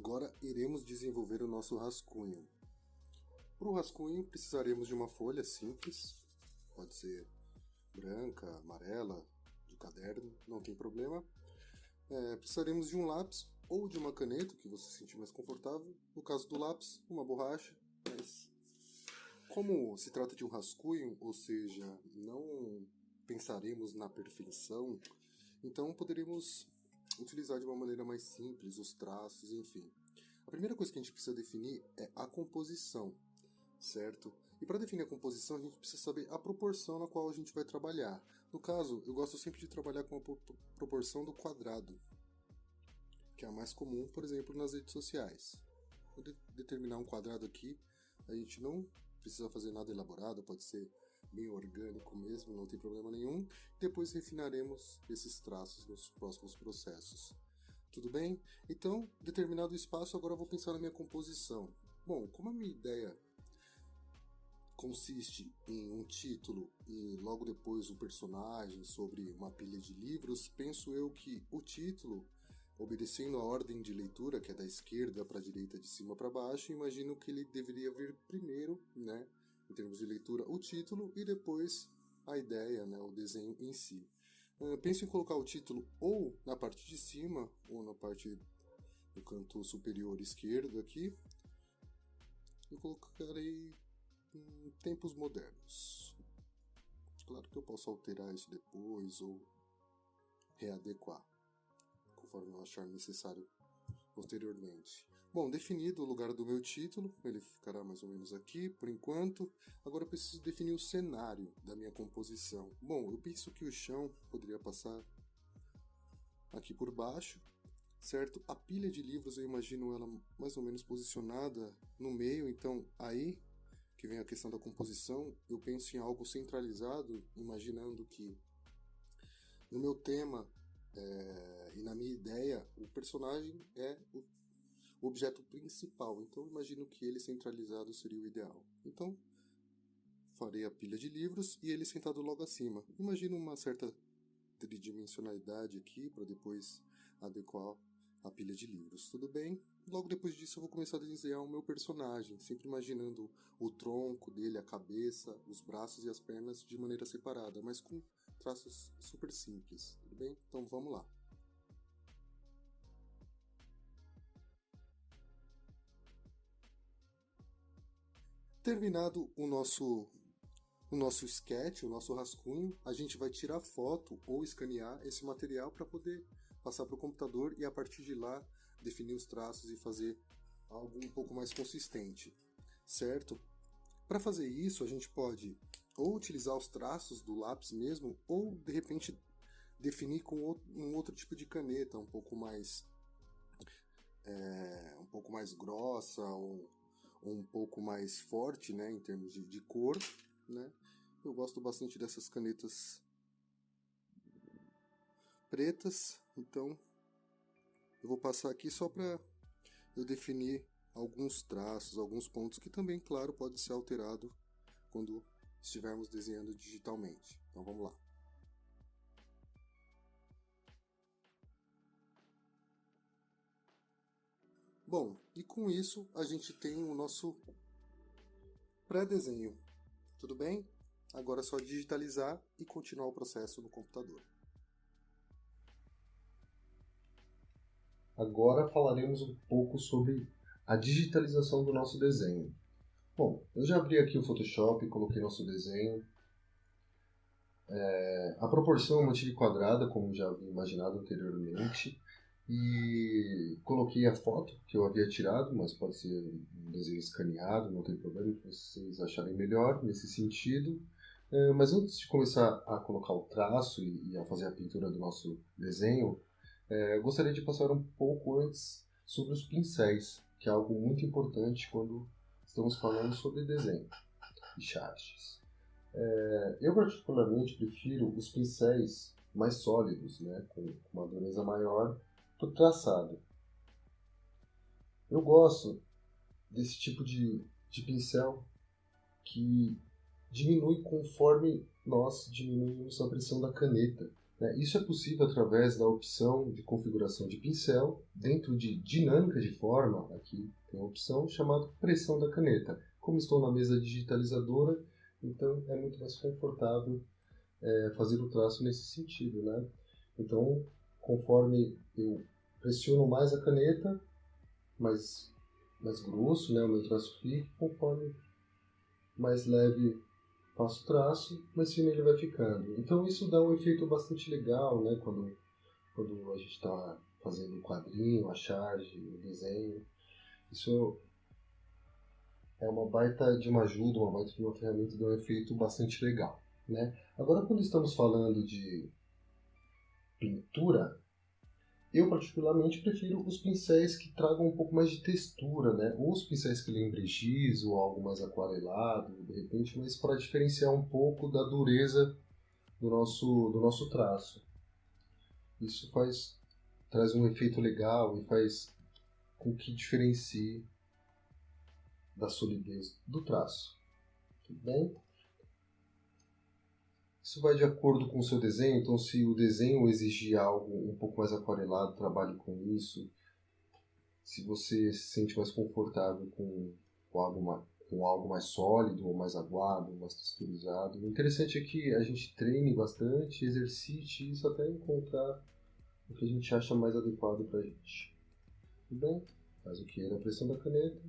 Agora iremos desenvolver o nosso rascunho. Para o rascunho precisaremos de uma folha simples, pode ser branca, amarela, de caderno, não tem problema. Precisaremos de um lápis ou de uma caneta, que você se sentir mais confortável. No caso do lápis, uma borracha, mas como se trata de um rascunho, ou seja, não pensaremos na perfeição, então poderíamos utilizar de uma maneira mais simples os traços, enfim. A primeira coisa que a gente precisa definir é a composição, certo? E para definir a composição, a gente precisa saber a proporção na qual a gente vai trabalhar. No caso, eu gosto sempre de trabalhar com a proporção do quadrado, que é a mais comum, por exemplo, nas redes sociais. Vou determinar um quadrado aqui, a gente não precisa fazer nada elaborado, pode ser bem orgânico mesmo, não tem problema nenhum. Depois refinaremos esses traços nos próximos processos. Tudo bem? Então, determinado o espaço, agora eu vou pensar na minha composição. Bom, como a minha ideia consiste em um título e logo depois um personagem sobre uma pilha de livros, penso eu que o título, obedecendo a ordem de leitura, que é da esquerda para a direita, de cima para baixo, imagino que ele deveria vir primeiro, né, em termos de leitura, o título e depois a ideia, né, o desenho em si. Penso em colocar o título ou na parte de cima ou na parte do canto superior esquerdo aqui. Eu colocarei tempos modernos. Claro que eu posso alterar isso depois ou readequar, conforme eu achar necessário posteriormente. Bom, definido o lugar do meu título, ele ficará mais ou menos aqui por enquanto. Agora eu preciso definir o cenário da minha composição. Bom, eu penso que o chão poderia passar aqui por baixo, certo? A pilha de livros eu imagino ela mais ou menos posicionada no meio, então aí que vem a questão da composição, eu penso em algo centralizado, imaginando que no meu tema e na minha ideia, o personagem é o objeto principal, então imagino que ele centralizado seria o ideal. Então, farei a pilha de livros e ele sentado logo acima. Imagino uma certa tridimensionalidade aqui, para depois adequar a pilha de livros, tudo bem? Logo depois disso eu vou começar a desenhar o meu personagem, sempre imaginando o tronco dele, a cabeça, os braços e as pernas de maneira separada, mas com traços super simples, tudo bem? Então vamos lá. Terminado o nosso sketch, o nosso rascunho, a gente vai tirar foto ou escanear esse material para poder passar para o computador e a partir de lá definir os traços e fazer algo um pouco mais consistente, certo? Para fazer isso, a gente pode ou utilizar os traços do lápis mesmo, ou de repente definir com um outro tipo de caneta, um pouco mais grossa ou um pouco mais forte, né, em termos de cor, né? Eu gosto bastante dessas canetas pretas, então eu vou passar aqui só para eu definir alguns traços, alguns pontos que também, claro, pode ser alterado quando estivermos desenhando digitalmente. Então vamos lá. Bom, e com isso a gente tem o nosso pré-desenho, tudo bem? Agora é só digitalizar e continuar o processo no computador. Agora falaremos um pouco sobre a digitalização do nosso desenho. Bom, eu já abri aqui o Photoshop e coloquei nosso desenho. A proporção eu mantive quadrada, como já havia imaginado anteriormente. E coloquei a foto que eu havia tirado, mas pode ser um desenho escaneado, não tem problema, se vocês acharem melhor nesse sentido. Mas antes de começar a colocar o traço e a fazer a pintura do nosso desenho, eu gostaria de passar um pouco antes sobre os pincéis, que é algo muito importante quando estamos falando sobre desenho e charges. Eu particularmente prefiro os pincéis mais sólidos, né, com uma dureza maior para o traçado. Eu gosto desse tipo de pincel que diminui conforme nós diminuímos a pressão da caneta. né? Isso é possível através da opção de configuração de pincel, dentro de dinâmica de forma, aqui tem a opção chamada pressão da caneta. Como estou na mesa digitalizadora, então é muito mais confortável fazer o traço nesse sentido, né? Então, conforme eu pressiono mais a caneta, mais grosso, né, o meu traço fica, conforme mais leve faço o traço, mais fino ele vai ficando. Então isso dá um efeito bastante legal, né, quando a gente está fazendo o quadrinho, a charge, o desenho. Isso é uma baita de uma ajuda, uma baita de uma ferramenta, dá um efeito bastante legal, né? Agora, quando estamos falando de pintura, eu particularmente prefiro os pincéis que tragam um pouco mais de textura, né? Ou os pincéis que lembrem giz ou algo mais aquarelado, de repente, mas para diferenciar um pouco da dureza do nosso traço. Isso traz um efeito legal e faz com que diferencie da solidez do traço. Tudo bem? Isso vai de acordo com o seu desenho, então se o desenho exigir algo um pouco mais aquarelado, trabalhe com isso. Se você se sente mais confortável com algo mais sólido, ou mais aguado, mais texturizado. O interessante é que a gente treine bastante, exercite isso até encontrar o que a gente acha mais adequado para a gente. Tudo bem? Caso queira a pressão da caneta,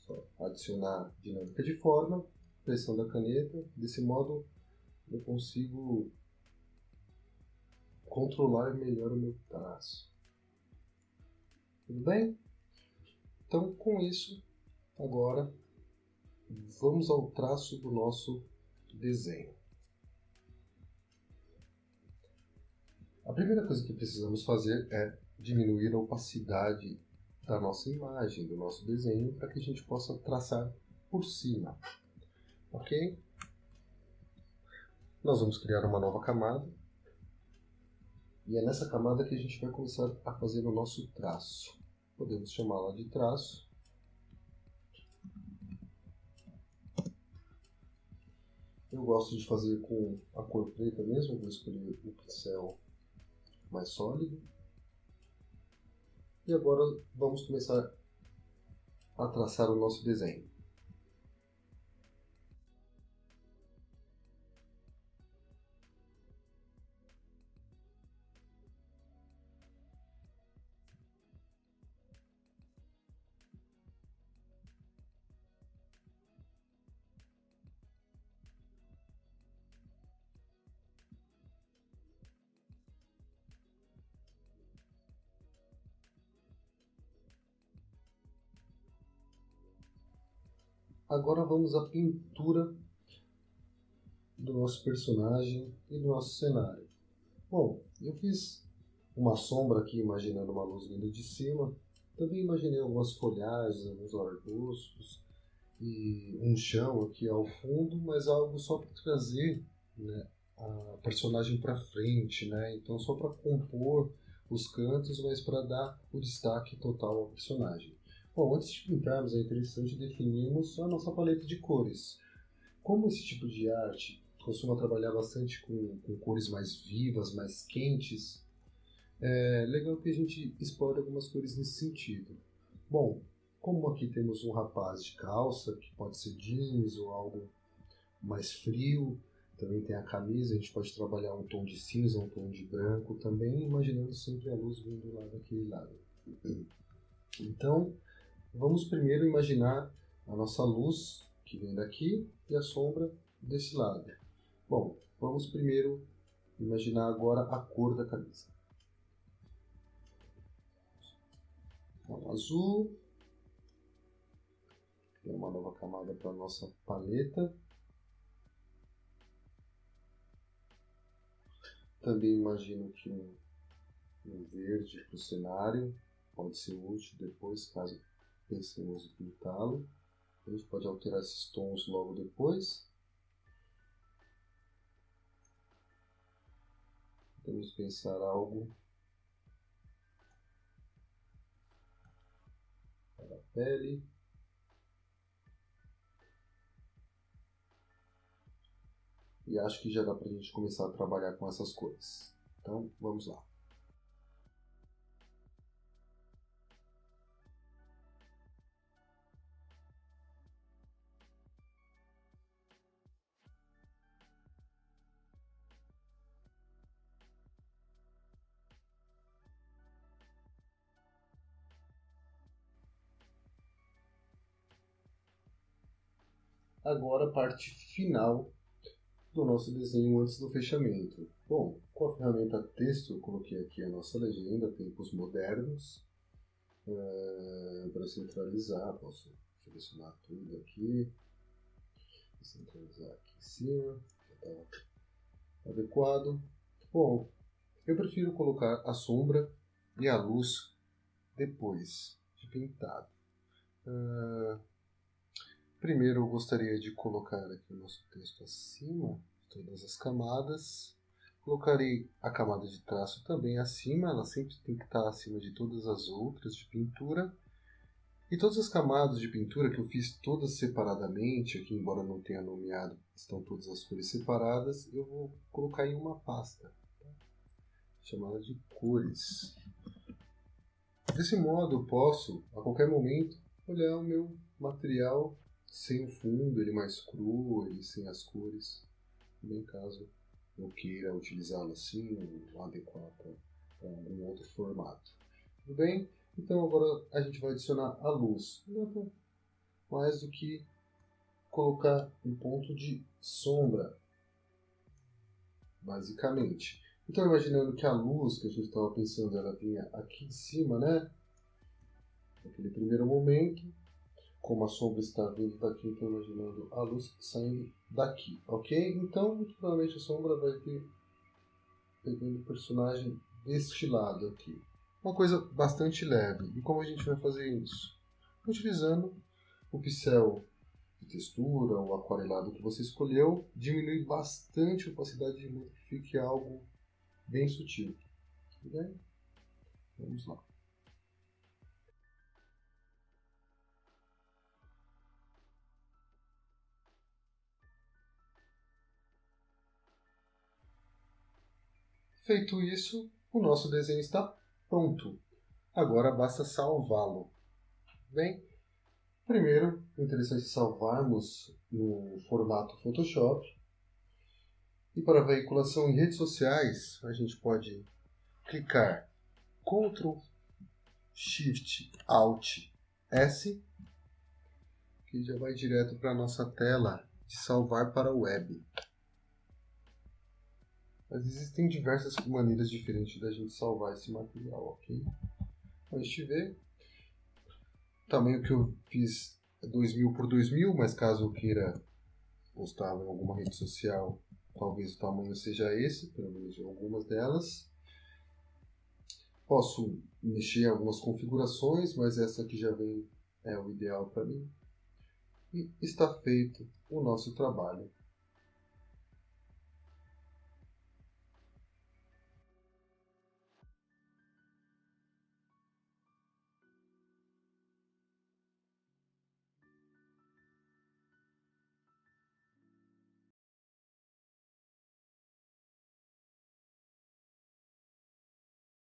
só adicionar dinâmica de forma, pressão da caneta. Desse modo eu consigo controlar melhor o meu traço. Tudo bem? Então, com isso, agora vamos ao traço do nosso desenho. A primeira coisa que precisamos fazer é diminuir a opacidade da nossa imagem, do nosso desenho, para que a gente possa traçar por cima. Ok? Nós vamos criar uma nova camada. E é nessa camada que a gente vai começar a fazer o nosso traço. Podemos chamá-la de traço. Eu gosto de fazer com a cor preta mesmo, vou escolher o pincel mais sólido. E agora vamos começar a traçar o nosso desenho. Agora vamos à pintura do nosso personagem e do nosso cenário. Bom, eu fiz uma sombra aqui imaginando uma luz vindo de cima. Também imaginei algumas folhagens, alguns arbustos e um chão aqui ao fundo, mas algo só para trazer, né, a personagem para frente, né? Então só para compor os cantos, mas para dar o destaque total ao personagem. Bom, antes de pintarmos é interessante definirmos a nossa paleta de cores. Como esse tipo de arte costuma trabalhar bastante com cores mais vivas, mais quentes, é legal que a gente explore algumas cores nesse sentido. Bom, como aqui temos um rapaz de calça, que pode ser jeans ou algo mais frio, também tem a camisa, a gente pode trabalhar um tom de cinza, um tom de branco, também imaginando sempre a luz vindo lá daquele lado. Então, vamos primeiro imaginar a nossa luz, que vem daqui, e a sombra desse lado. Bom, vamos primeiro imaginar agora a cor da camisa. Então, azul. Tem uma nova camada para a nossa paleta. Também imagino que um verde para o cenário pode ser útil depois, caso pensemos em pintá-lo. A gente pode alterar esses tons logo depois. Podemos pensar algo para a pele. E acho que já dá para a gente começar a trabalhar com essas cores. Então, vamos lá. Agora a parte final do nosso desenho antes do fechamento. Bom, com a ferramenta texto eu coloquei aqui a nossa legenda, tempos modernos. Para centralizar, posso selecionar tudo aqui, centralizar aqui em cima, já está adequado. Bom, eu prefiro colocar a sombra e a luz depois de pintado. Primeiro eu gostaria de colocar aqui o nosso texto acima de todas as camadas. Colocarei a camada de traço também acima, ela sempre tem que estar acima de todas as outras de pintura. E todas as camadas de pintura que eu fiz todas separadamente, aqui embora não tenha nomeado, estão todas as cores separadas, eu vou colocar em uma pasta, tá? Chamada de cores. Desse modo eu posso, a qualquer momento, olhar o meu material sem o fundo, ele mais cru, ele sem as cores, nem caso eu queira utilizá-lo assim, ou adequar para algum outro formato. Tudo bem? Então agora a gente vai adicionar a luz. Nada mais do que colocar um ponto de sombra, basicamente. Então imaginando que a luz que a gente estava pensando, ela vinha aqui em cima, né? Naquele primeiro momento, como a sombra está vindo daqui, então imaginando a luz saindo daqui, ok? Então muito provavelmente a sombra vai vir pegando o personagem deste lado aqui. Uma coisa bastante leve. E como a gente vai fazer isso? Utilizando o pincel de textura ou aquarelado que você escolheu, diminui bastante a opacidade de luz, que fique algo bem sutil. Tudo bem? Vamos lá. Feito isso, o nosso desenho está pronto. Agora basta salvá-lo. Bem, primeiro, é interessante salvarmos no formato Photoshop. E para veiculação em redes sociais, a gente pode clicar Ctrl Shift Alt S, que já vai direto para a nossa tela de salvar para a web. Mas existem diversas maneiras diferentes da gente salvar esse material, ok? A gente vê o tamanho que eu fiz é 2000 por 2000, mas caso eu queira postar em alguma rede social, talvez o tamanho seja esse, pelo menos em algumas delas. Posso mexer em algumas configurações, mas essa aqui já vem, é o ideal para mim. E está feito o nosso trabalho.